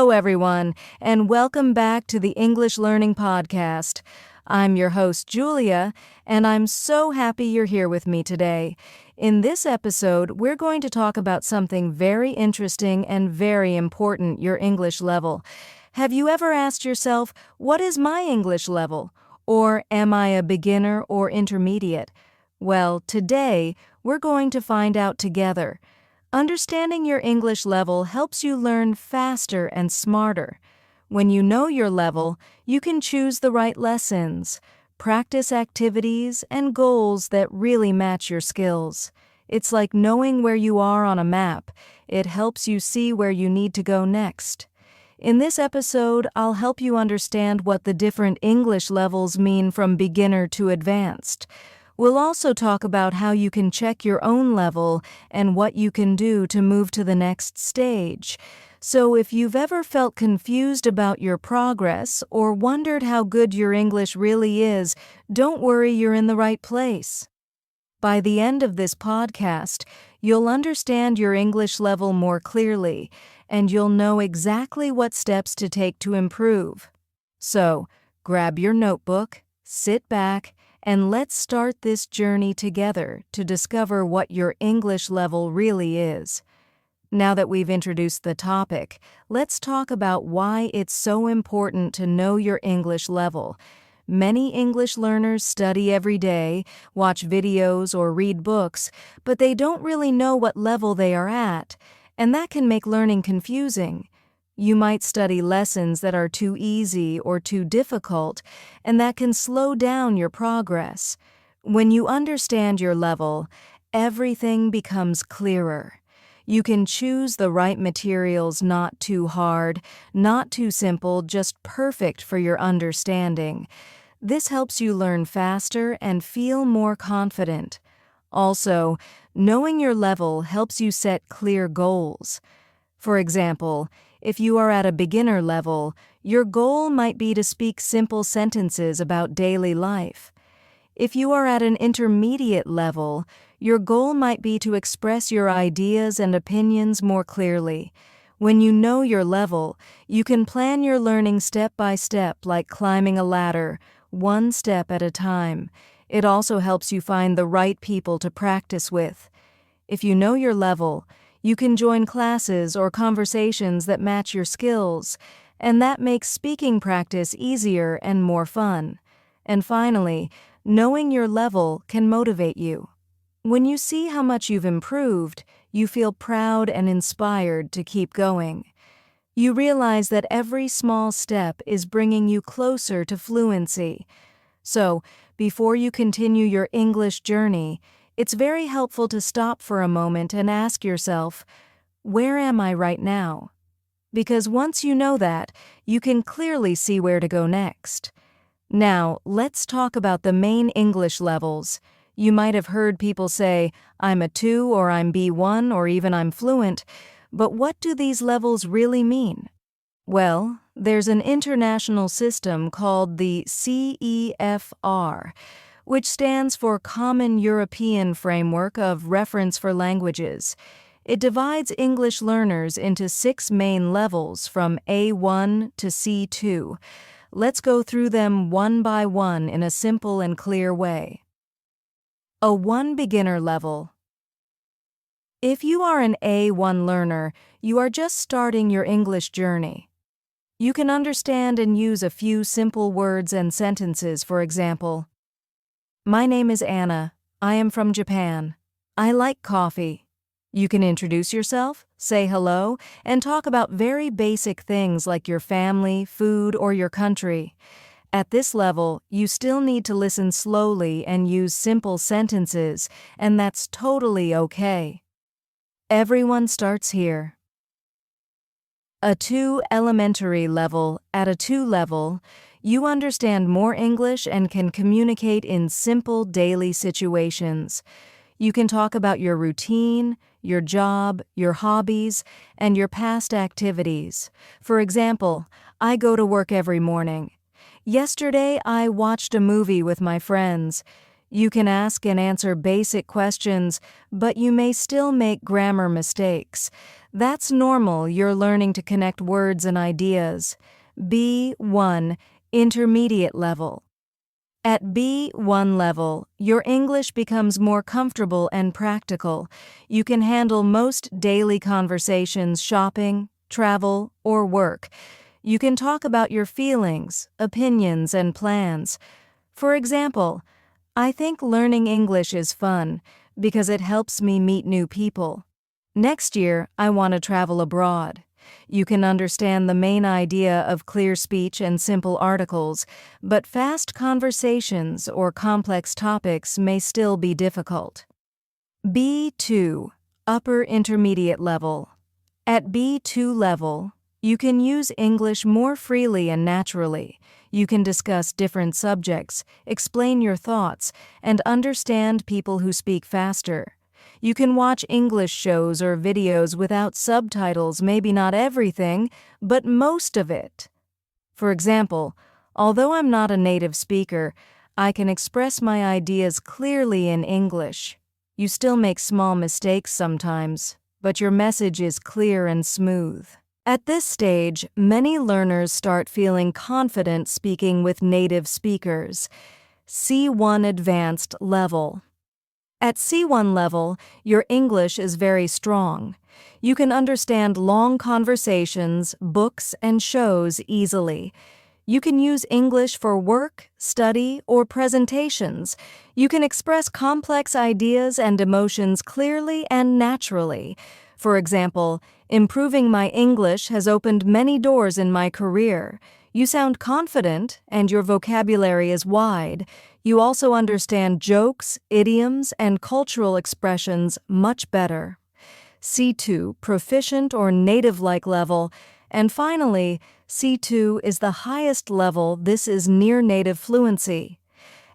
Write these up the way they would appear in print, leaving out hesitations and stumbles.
Hello, everyone, and welcome back to the English Learning Podcast. I'm your host, Julia, and I'm so happy you're here with me today. In this episode, we're going to talk about something very interesting and very important, your English level. Have you ever asked yourself, what is my English level? Or am I a beginner or intermediate? Well, today, we're going to find out together. Understanding your English level helps you learn faster and smarter. When you know your level, you can choose the right lessons, practice activities, and goals that really match your skills. It's like knowing where you are on a map. It helps you see where you need to go next. In this episode, I'll help you understand what the different English levels mean from beginner to advanced. We'll also talk about how you can check your own level and what you can do to move to the next stage. So if you've ever felt confused about your progress or wondered how good your English really is, don't worry, you're in the right place. By the end of this podcast, you'll understand your English level more clearly, and you'll know exactly what steps to take to improve. So, grab your notebook, sit back, and let's start this journey together to discover what your English level really is. Now that we've introduced the topic, let's talk about why it's so important to know your English level. Many English learners study every day, watch videos, or read books, but they don't really know what level they are at, and that can make learning confusing. You might study lessons that are too easy or too difficult, and that can slow down your progress. When you understand your level, everything becomes clearer. You can choose the right materials, not too hard, not too simple, just perfect for your understanding. This helps you learn faster and feel more confident. Also, knowing your level helps you set clear goals. For example, if you are at a beginner level, your goal might be to speak simple sentences about daily life. If you are at an intermediate level, your goal might be to express your ideas and opinions more clearly. When you know your level, you can plan your learning step by step, like climbing a ladder, one step at a time. It also helps you find the right people to practice with. If you know your level, you can join classes or conversations that match your skills, and that makes speaking practice easier and more fun. And finally, knowing your level can motivate you. When you see how much you've improved, you feel proud and inspired to keep going. You realize that every small step is bringing you closer to fluency. So, before you continue your English journey, it's very helpful to stop for a moment and ask yourself, where am I right now? Because once you know that, you can clearly see where to go next. Now, let's talk about the main English levels. You might have heard people say, I'm a 2 or I'm B1 or even I'm fluent, but what do these levels really mean? Well, there's an international system called the CEFR, which stands for Common European Framework of Reference for Languages. It divides English learners into 6 main levels from A1 to C2. Let's go through them one by one in a simple and clear way. A1 beginner level. If you are an A1 learner, you are just starting your English journey. You can understand and use a few simple words and sentences, for example, my name is Anna. I am from Japan. I like coffee. You can introduce yourself, say hello, and talk about very basic things like your family, food, or your country. At this level, you still need to listen slowly and use simple sentences, and that's totally okay. Everyone starts here. A 2 elementary level. At a 2 level, you understand more English and can communicate in simple daily situations. You can talk about your routine, your job, your hobbies, and your past activities. For example, I go to work every morning. Yesterday, I watched a movie with my friends. You can ask and answer basic questions, but you may still make grammar mistakes. That's normal. You're learning to connect words and ideas. B1, intermediate level. At B1 level, your English becomes more comfortable and practical. You can handle most daily conversations, shopping, travel, or work. You can talk about your feelings, opinions, and plans. For example, I think learning English is fun because it helps me meet new people. Next year, I want to travel abroad. You can understand the main idea of clear speech and simple articles, but fast conversations or complex topics may still be difficult. B2, upper intermediate level. At B2 level, you can use English more freely and naturally. You can discuss different subjects, explain your thoughts, and understand people who speak faster. You can watch English shows or videos without subtitles, maybe not everything, but most of it. For example, although I'm not a native speaker, I can express my ideas clearly in English. You still make small mistakes sometimes, but your message is clear and smooth. At this stage, many learners start feeling confident speaking with native speakers. C1 advanced level. At C1 level, your English is very strong. You can understand long conversations, books, and shows easily. You can use English for work, study, or presentations. You can express complex ideas and emotions clearly and naturally. For example, improving my English has opened many doors in my career. You sound confident, and your vocabulary is wide. You also understand jokes, idioms, and cultural expressions much better. C2, proficient or native-like level. And finally, C2 is the highest level. This is near-native fluency.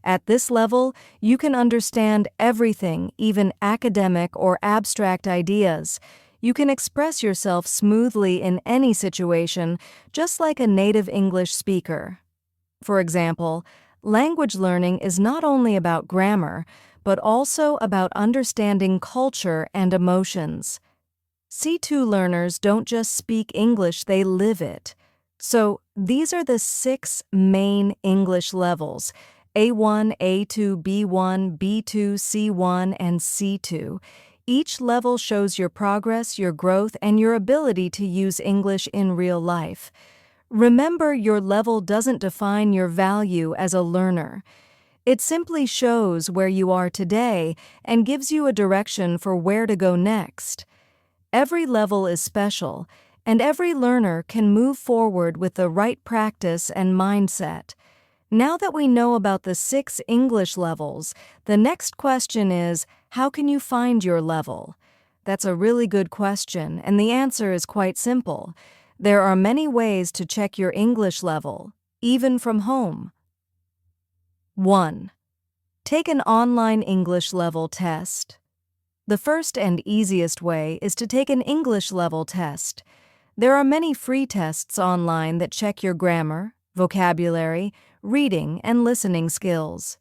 At this level, you can understand everything, even academic or abstract ideas. You can express yourself smoothly in any situation, just like a native English speaker. For example, language learning is not only about grammar, but also about understanding culture and emotions. C2 learners don't just speak English, they live it. So, these are the 6 main English levels: A1, A2, B1, B2, C1, and C2. Each level shows your progress, your growth, and your ability to use English in real life. Remember, your level doesn't define your value as a learner. It simply shows where you are today and gives you a direction for where to go next. Every level is special, and every learner can move forward with the right practice and mindset. Now that we know about the 6 English levels, the next question is, how can you find your level? That's a really good question, and the answer is quite simple. There are many ways to check your English level, even from home. 1. Take an online English level test. The first and easiest way is to take an English level test. There are many free tests online that check your grammar, vocabulary, reading, and listening skills.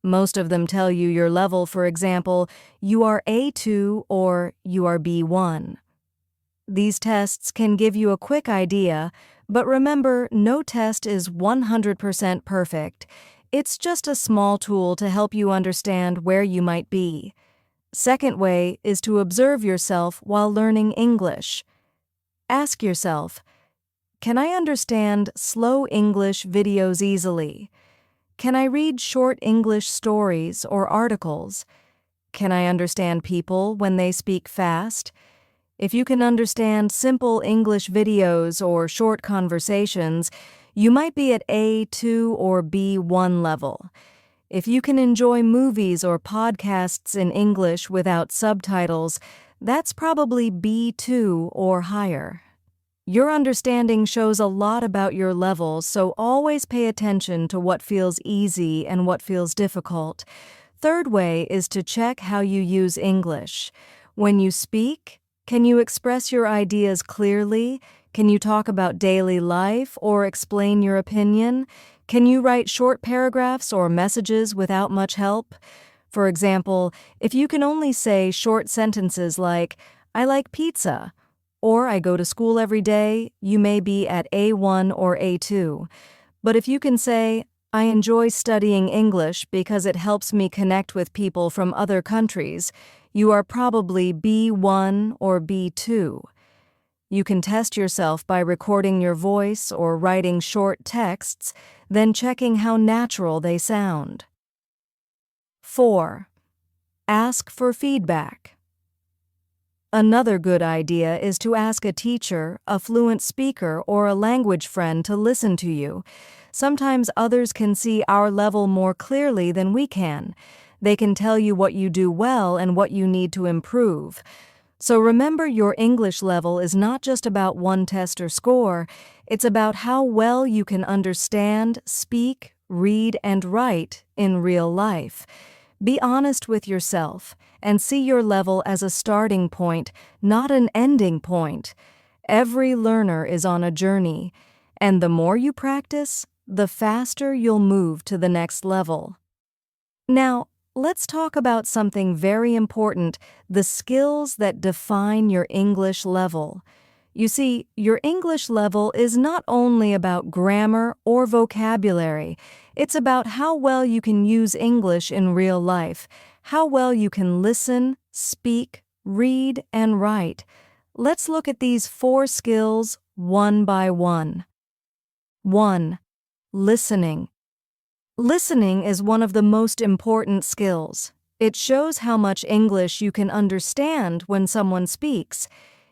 Most of them tell you your level, for example, you are A2 or you are B1. These tests can give you a quick idea, but remember, no test is 100% perfect. It's just a small tool to help you understand where you might be. Second way is to observe yourself while learning English. Ask yourself, can I understand slow English videos easily? Can I read short English stories or articles? Can I understand people when they speak fast? If you can understand simple English videos or short conversations, you might be at A2 or B1 level. If you can enjoy movies or podcasts in English without subtitles, that's probably B2 or higher. Your understanding shows a lot about your level, so always pay attention to what feels easy and what feels difficult. Third way is to check how you use English. When you speak, can you express your ideas clearly? Can you talk about daily life or explain your opinion? Can you write short paragraphs or messages without much help? For example, if you can only say short sentences like, I like pizza, or I go to school every day, you may be at A1 or A2. But if you can say, I enjoy studying English because it helps me connect with people from other countries, you are probably B1 or B2. You can test yourself by recording your voice or writing short texts, then checking how natural they sound. 4. Ask for feedback. Another good idea is to ask a teacher, a fluent speaker, or a language friend to listen to you. Sometimes others can see our level more clearly than we can. They can tell you what you do well and what you need to improve. So remember, your English level is not just about one test or score, it's about how well you can understand, speak, read, and write in real life. Be honest with yourself and see your level as a starting point, not an ending point. Every learner is on a journey, and the more you practice, the faster you'll move to the next level. Now, let's talk about something very important, the skills that define your English level. You see, your English level is not only about grammar or vocabulary, it's about how well you can use English in real life, how well you can listen, speak, read, and write. Let's look at these 4 skills one by one. 1. Listening. Listening is one of the most important skills. It shows how much English you can understand when someone speaks.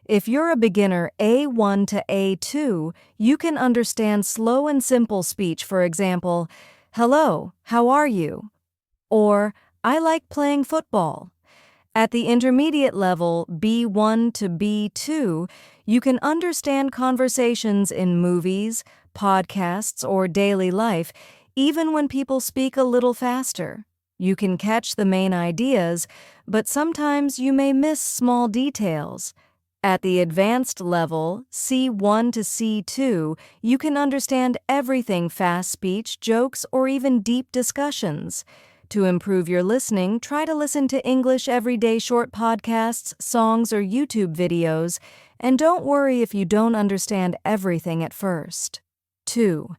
If you're a beginner A1 to A2, you can understand slow and simple speech, for example, hello, how are you? Or, I like playing football. At the intermediate level, B1 to B2, you can understand conversations in movies, podcasts, or daily life, even when people speak a little faster. You can catch the main ideas, but sometimes you may miss small details. At the advanced level, C1 to C2, you can understand everything: fast speech, jokes, or even deep discussions. To improve your listening, try to listen to English Everyday short podcasts, songs, or YouTube videos, and don't worry if you don't understand everything at first. 2.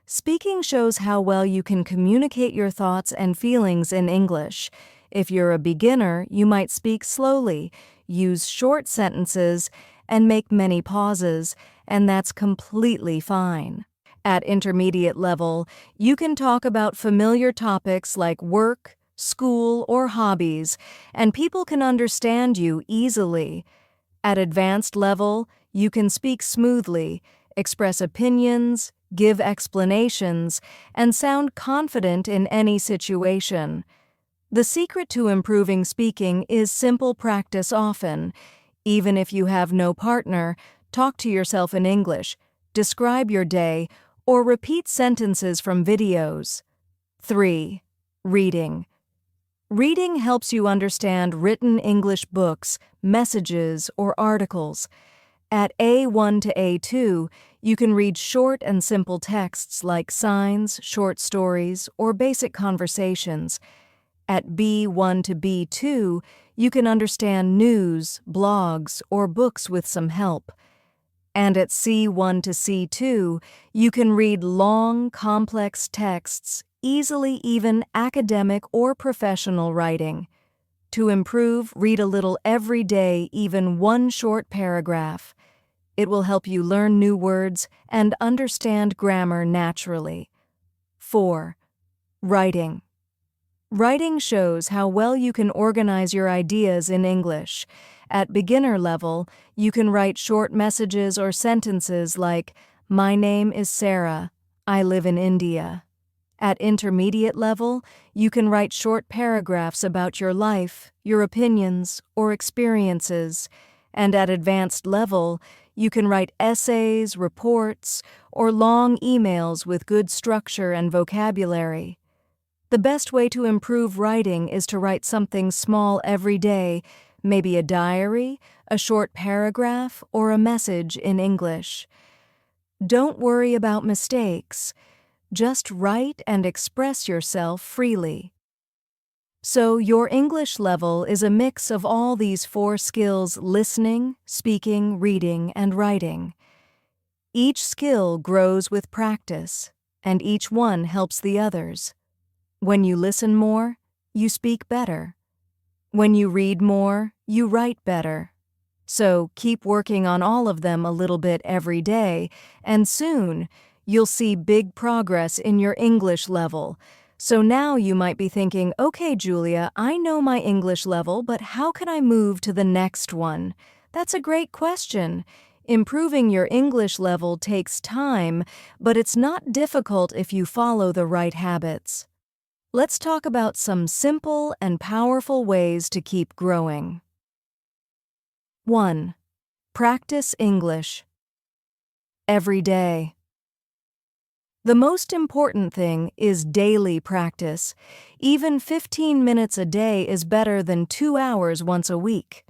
Speaking shows how well you can communicate your thoughts and feelings in English. If you're a beginner, you might speak slowly, use short sentences, and make many pauses, and that's completely fine. At intermediate level, you can talk about familiar topics like work, school, or hobbies, and people can understand you easily. At advanced level, you can speak smoothly, express opinions, give explanations, and sound confident in any situation. The secret to improving speaking is simple practice often. Even if you have no partner, talk to yourself in English, describe your day, or repeat sentences from videos. 3. Reading. Reading helps you understand written English books, messages, or articles. At A1 to A2, you can read short and simple texts like signs, short stories, or basic conversations. At B1 to B2, you can understand news, blogs, or books with some help. And at C1 to C2, you can read long, complex texts, easily, even academic or professional writing. To improve, read a little every day, even one short paragraph. It will help you learn new words and understand grammar naturally. 4. Writing. Writing shows how well you can organize your ideas in English. At beginner level, you can write short messages or sentences like, My name is Sarah. I live in India. At intermediate level, you can write short paragraphs about your life, your opinions, or experiences. And at advanced level, you can write essays, reports, or long emails with good structure and vocabulary. The best way to improve writing is to write something small every day, maybe a diary, a short paragraph, or a message in English. Don't worry about mistakes. Just write and express yourself freely. So your English level is a mix of all these 4 skills: listening, speaking, reading, and writing. Each skill grows with practice, and each one helps the others. When you listen more, you speak better. When you read more, you write better. So keep working on all of them a little bit every day, and soon you'll see big progress in your English level. So now you might be thinking, okay, Julia, I know my English level, but how can I move to the next one? That's a great question. Improving your English level takes time, but it's not difficult if you follow the right habits. Let's talk about some simple and powerful ways to keep growing. 1. Practice English. Every day. The most important thing is daily practice. Even 15 minutes a day is better than 2 hours once a week.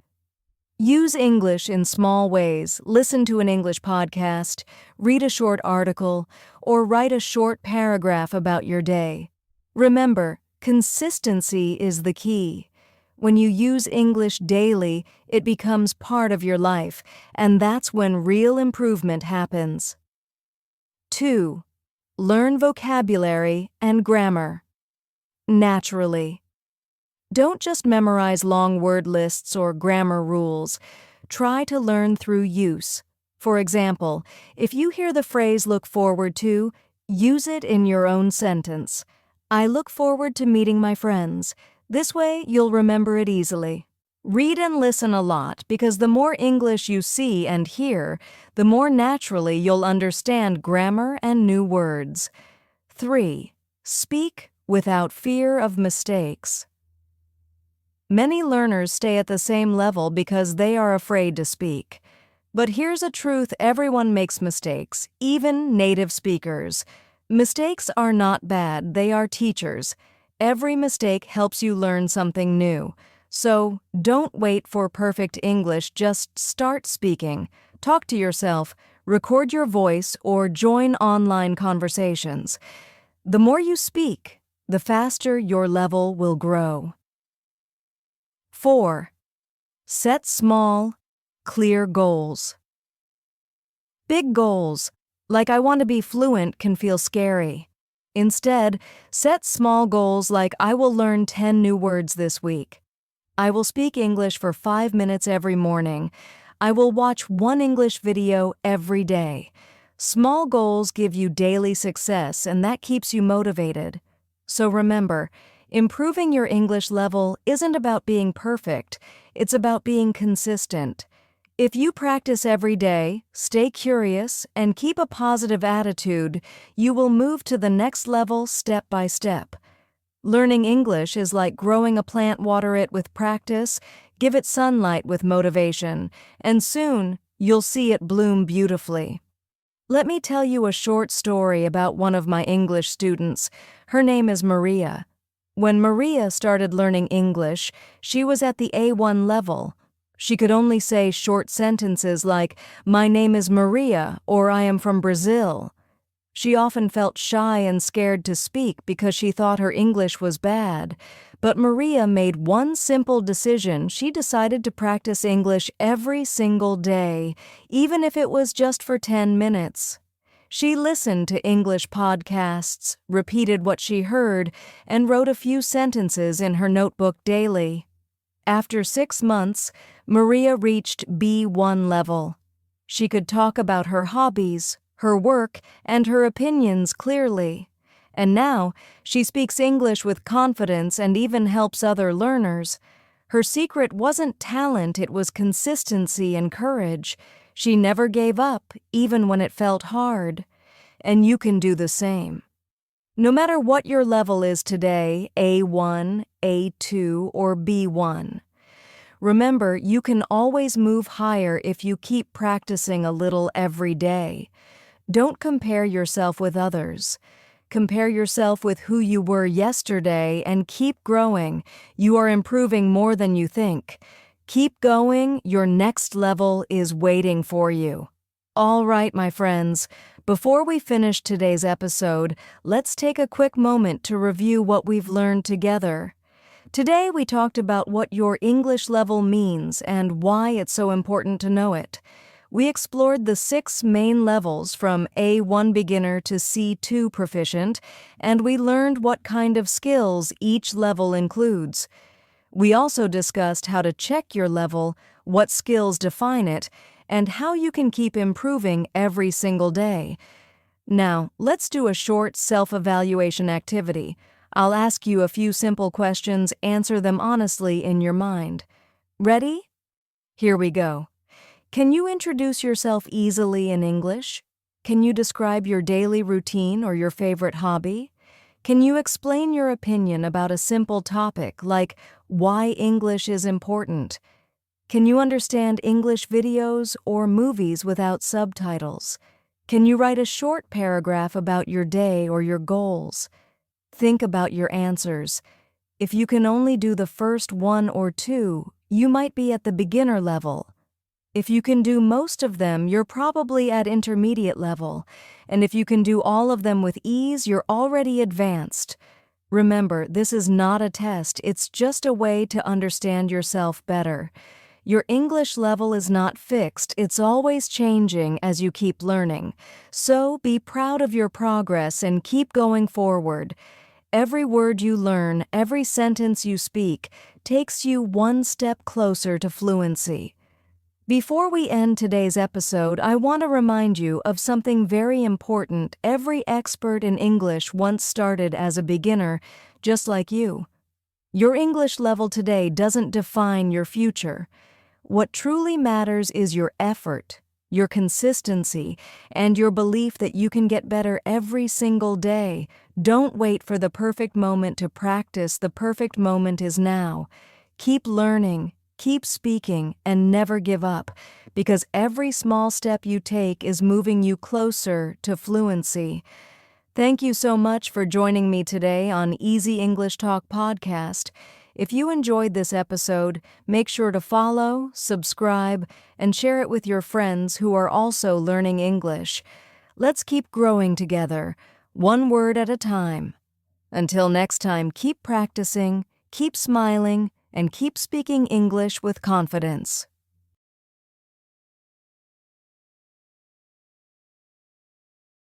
Use English in small ways. Listen to an English podcast, read a short article, or write a short paragraph about your day. Remember, consistency is the key. When you use English daily, it becomes part of your life, and that's when real improvement happens. 2. Learn vocabulary and grammar. Naturally. Don't just memorize long word lists or grammar rules. Try to learn through use. For example, if you hear the phrase "look forward to," use it in your own sentence. I look forward to meeting my friends. This way, you'll remember it easily. Read and listen a lot, because the more English you see and hear, the more naturally you'll understand grammar and new words. 3. Speak without fear of mistakes. Many learners stay at the same level because they are afraid to speak. But here's a truth: everyone makes mistakes, even native speakers. Mistakes are not bad, they are teachers. Every mistake helps you learn something new. So don't wait for perfect English, just start speaking. Talk to yourself, record your voice, or join online conversations. The more you speak, the faster your level will grow. 4. Set small, clear goals. Big goals, like "I want to be fluent," can feel scary. Instead, set small goals like "I will learn 10 new words this week." "I will speak English for 5 minutes every morning." "I will watch 1 English video every day." Small goals give you daily success, and that keeps you motivated. So remember, improving your English level isn't about being perfect, it's about being consistent. If you practice every day, stay curious, and keep a positive attitude, you will move to the next level step by step. Learning English is like growing a plant. Water it with practice, give it sunlight with motivation, and soon you'll see it bloom beautifully. Let me tell you a short story about one of my English students. Her name is Maria. When Maria started learning English, she was at the A1 level. She could only say short sentences like, "My name is Maria," or "I am from Brazil." She often felt shy and scared to speak because she thought her English was bad. But Maria made one simple decision. She decided to practice English every single day, even if it was just for 10 minutes. She listened to English podcasts, repeated what she heard, and wrote a few sentences in her notebook daily. After 6 months, Maria reached B1 level. She could talk about her hobbies, her work, and her opinions clearly. And now, she speaks English with confidence and even helps other learners. Her secret wasn't talent, it was consistency and courage. She never gave up, even when it felt hard. And you can do the same. No matter what your level is today, A1, A2, or B1, remember, you can always move higher if you keep practicing a little every day. Don't compare yourself with others. Compare yourself with who you were yesterday and keep growing. You are improving more than you think. Keep going, your next level is waiting for you. All right, my friends, before we finish today's episode, let's take a quick moment to review what we've learned together. Today, we talked about what your English level means and why it's so important to know it. We explored the 6 main levels from A1 beginner to C2 proficient, and we learned what kind of skills each level includes. We also discussed how to check your level, what skills define it, and how you can keep improving every single day. Now, let's do a short self-evaluation activity. I'll ask you a few simple questions, answer them honestly in your mind. Ready? Here we go. Can you introduce yourself easily in English? Can you describe your daily routine or your favorite hobby? Can you explain your opinion about a simple topic like why English is important? Can you understand English videos or movies without subtitles? Can you write a short paragraph about your day or your goals? Think about your answers. If you can only do the first 1 or 2, you might be at the beginner level. If you can do most of them, you're probably at intermediate level. And if you can do all of them with ease, you're already advanced. Remember, this is not a test, it's just a way to understand yourself better. Your English level is not fixed, it's always changing as you keep learning. So be proud of your progress and keep going forward. Every word you learn, every sentence you speak, takes you one step closer to fluency. Before we end today's episode, I want to remind you of something very important every expert in English once started as a beginner, just like you. Your English level today doesn't define your future. What truly matters is your effort, your consistency, and your belief that you can get better every single day. Don't wait for the perfect moment to practice. The perfect moment is now. Keep learning, keep speaking, and never give up, because every small step you take is moving you closer to fluency. Thank you so much for joining me today on Easy English Talk Podcast. If you enjoyed this episode, make sure to follow, subscribe, and share it with your friends who are also learning English. Let's keep growing together, one word at a time. Until next time, keep practicing, keep smiling, and keep speaking English with confidence.